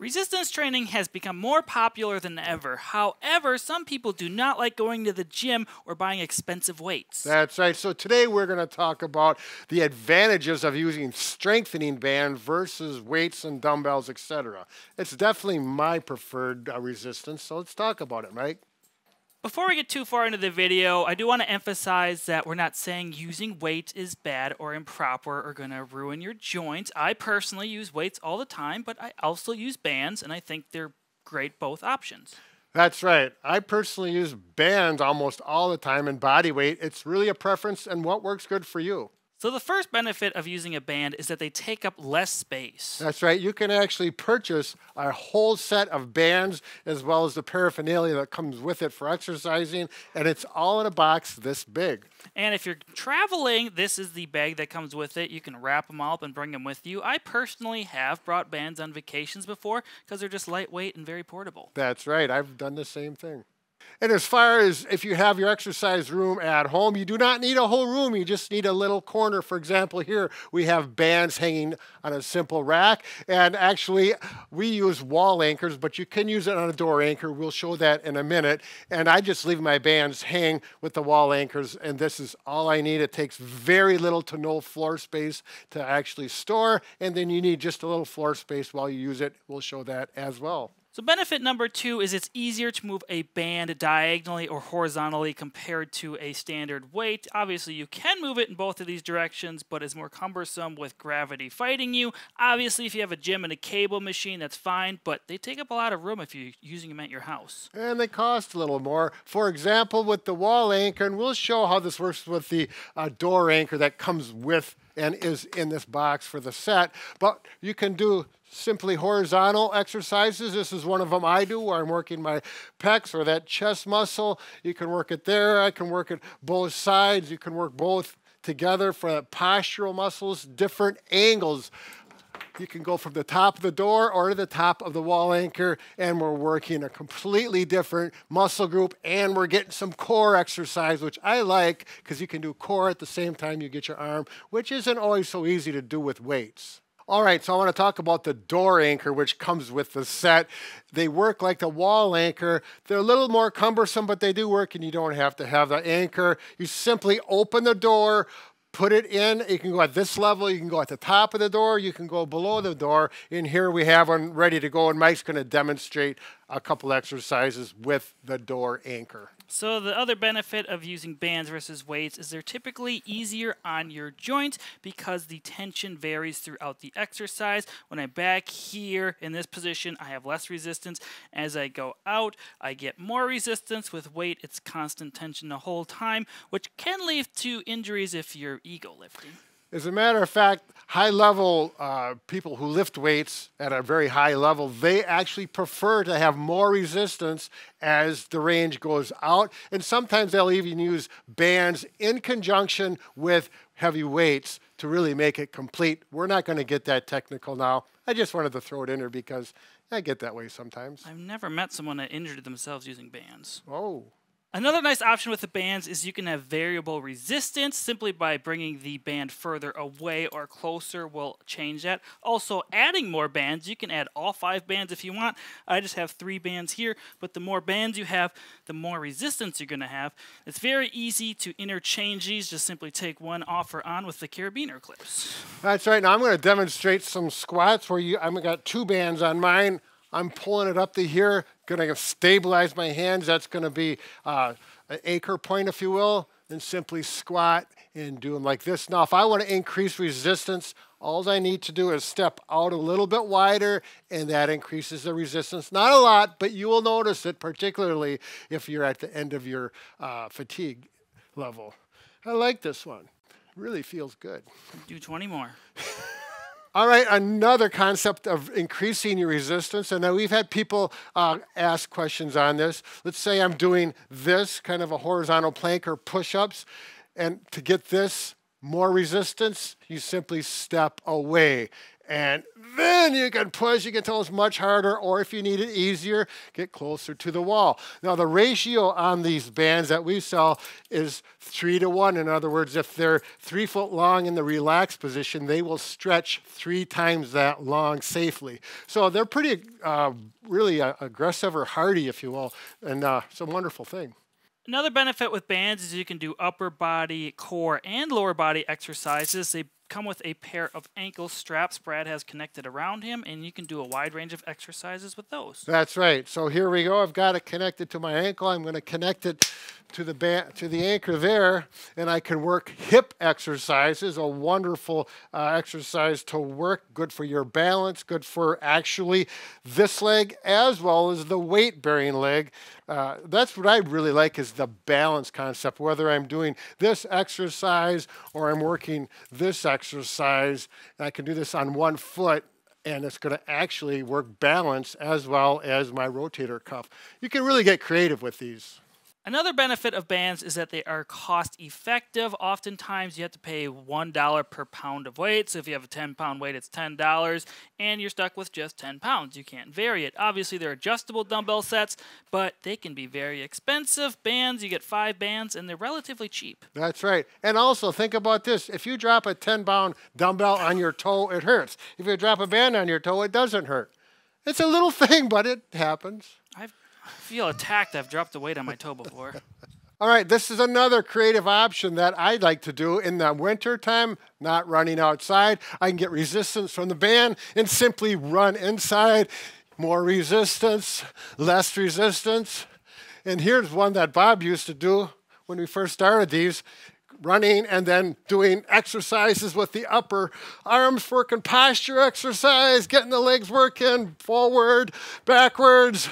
Resistance training has become more popular than ever. However, some people do not like going to the gym or buying expensive weights. That's right. So today we're going to talk about the advantages of using strengthening band versus weights and dumbbells, etc. It's definitely my preferred resistance, so let's talk about it, Mike. Before we get too far into the video, I do want to emphasize that we're not saying using weights is bad or improper or going to ruin your joints. I personally use weights all the time, but I also use bands, and I think they're great both options. That's right. I personally use bands almost all the time, and body weight, it's really a preference and what works good for you. So the first benefit of using a band is that they take up less space. That's right. You can actually purchase a whole set of bands as well as the paraphernalia that comes with it for exercising, and it's all in a box this big. And if you're traveling, this is the bag that comes with it. You can wrap them all up and bring them with you. I personally have brought bands on vacations before because they're just lightweight and very portable. That's right. I've done the same thing. And as far as if you have your exercise room at home, you do not need a whole room. You just need a little corner. For example, here we have bands hanging on a simple rack. And actually, we use wall anchors, but you can use it on a door anchor. We'll show that in a minute. And I just leave my bands hang with the wall anchors, and this is all I need. It takes very little to no floor space to actually store, and then you need just a little floor space while you use it. We'll show that as well. So benefit number 2 is it's easier to move a band diagonally or horizontally compared to a standard weight. Obviously, you can move it in both of these directions, but it's more cumbersome with gravity fighting you. Obviously, if you have a gym and a cable machine, that's fine, but they take up a lot of room if you're using them at your house. And they cost a little more. For example, with the wall anchor, and we'll show how this works with the door anchor that comes with and is in this box for the set, but you can do simply horizontal exercises. This is one of them I do where I'm working my pecs or that chest muscle. You can work it there. I can work it both sides. You can work both together for postural muscles, different angles. You can go from the top of the door or to the top of the wall anchor, and we're working a completely different muscle group, and we're getting some core exercise, which I like because you can do core at the same time you get your arm, which isn't always so easy to do with weights. All right, so I want to talk about the door anchor, which comes with the set. They work like the wall anchor. They're a little more cumbersome, but they do work, and you don't have to have the anchor. You simply open the door, put it in. You can go at this level. You can go at the top of the door. You can go below the door. And here we have one ready to go, and Mike's going to demonstrate a couple exercises with the door anchor. So the other benefit of using bands versus weights is they're typically easier on your joint because the tension varies throughout the exercise. When I'm back here in this position, I have less resistance. As I go out, I get more resistance. With weight, it's constant tension the whole time, which can lead to injuries if you're ego lifting. As a matter of fact, high-level people who lift weights at a very high level, they actually prefer to have more resistance as the range goes out. And sometimes they'll even use bands in conjunction with heavy weights to really make it complete. We're not going to get that technical now. I just wanted to throw it in there because I get that way sometimes. I've never met someone that injured themselves using bands. Oh. Another nice option with the bands is you can have variable resistance. Simply by bringing the band further away or closer will change that. Also, adding more bands, you can add all 5 bands if you want. I just have 3 bands here, but the more bands you have, the more resistance you're going to have. It's very easy to interchange these. Just simply take one off or on with the carabiner clips. That's right. Now I'm going to demonstrate some squats where I've got 2 bands on mine. I'm pulling it up to here, going to stabilize my hands. That's going to be an anchor point, if you will, and simply squat and do them like this. Now, if I want to increase resistance, all I need to do is step out a little bit wider, and that increases the resistance. Not a lot, but you will notice it, particularly if you're at the end of your fatigue level. I like this one. Really feels good. Do 20 more. All right, another concept of increasing your resistance, and we've had people ask questions on this. Let's say I'm doing this, kind of a horizontal plank or push-ups, and to get this more resistance, you simply step away. And then you can push, you can tell it's much harder, or if you need it easier, get closer to the wall. Now the ratio on these bands that we sell is 3 to 1. In other words, if they're 3 foot long in the relaxed position, they will stretch 3 times that long safely. So they're pretty, really aggressive or hardy, if you will, and it's a wonderful thing. Another benefit with bands is you can do upper body, core, and lower body exercises. They come with a pair of ankle straps Brad has connected around him, and you can do a wide range of exercises with those. That's right. So here we go. I've got it connected to my ankle. I'm going to connect it to the anchor there, and I can work hip exercises, a wonderful exercise to work, good for your balance, good for actually this leg as well as the weight-bearing leg. That's what I really like is the balance concept, whether I'm doing this exercise or I'm working this exercise. I can do this on one foot, and it's going to actually work balance as well as my rotator cuff. You can really get creative with these. Another benefit of bands is that they are cost effective. Oftentimes you have to pay $1 per pound of weight. So if you have a 10-pound weight, it's $10, and you're stuck with just 10 pounds. You can't vary it. Obviously, they're adjustable dumbbell sets, but they can be very expensive. Bands, you get 5 bands, and they're relatively cheap. That's right. And also, think about this. If you drop a 10-pound dumbbell on your toe, it hurts. If you drop a band on your toe, it doesn't hurt. It's a little thing, but it happens. I feel attacked. I've dropped a weight on my toe before. All right, this is another creative option that I like to do in the winter time, not running outside. I can get resistance from the band and simply run inside. More resistance, less resistance. And here's one that Bob used to do when we first started these, running and then doing exercises with the upper arms, working posture exercise, getting the legs working forward, backwards.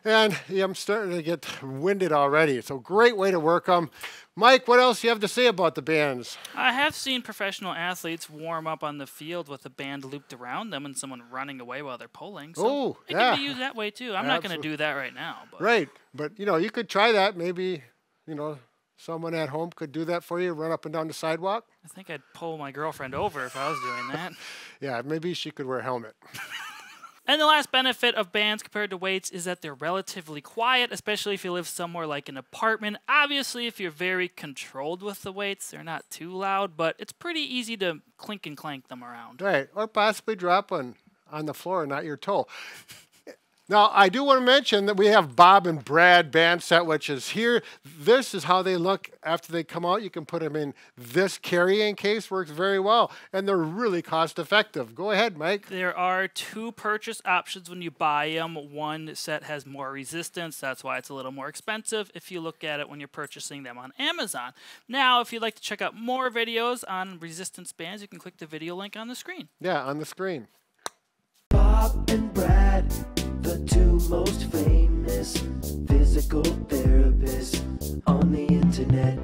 And yeah, I'm starting to get winded already. It's a great way to work them. Mike, what else do you have to say about the bands? I have seen professional athletes warm up on the field with a band looped around them and someone running away while they're pulling. So it can be used that way too. I'm not going to do that right now. But. Right. But, you know, you could try that. Maybe, you know, someone at home could do that for you, run up and down the sidewalk. I think I'd pull my girlfriend over if I was doing that. Yeah, maybe she could wear a helmet. And the last benefit of bands compared to weights is that they're relatively quiet, especially if you live somewhere like an apartment. Obviously, if you're very controlled with the weights, they're not too loud, but it's pretty easy to clink and clank them around. Right, or possibly drop one on the floor, not your toe. Now, I do want to mention that we have Bob and Brad band set, which is here. This is how they look after they come out. You can put them in this carrying case, works very well, and they're really cost effective. Go ahead, Mike. There are 2 purchase options when you buy them. One set has more resistance. That's why it's a little more expensive if you look at it when you're purchasing them on Amazon. Now, if you'd like to check out more videos on resistance bands, you can click the video link on the screen. Yeah, on the screen. Bob and Brad, the 2 most famous physical therapists on the internet.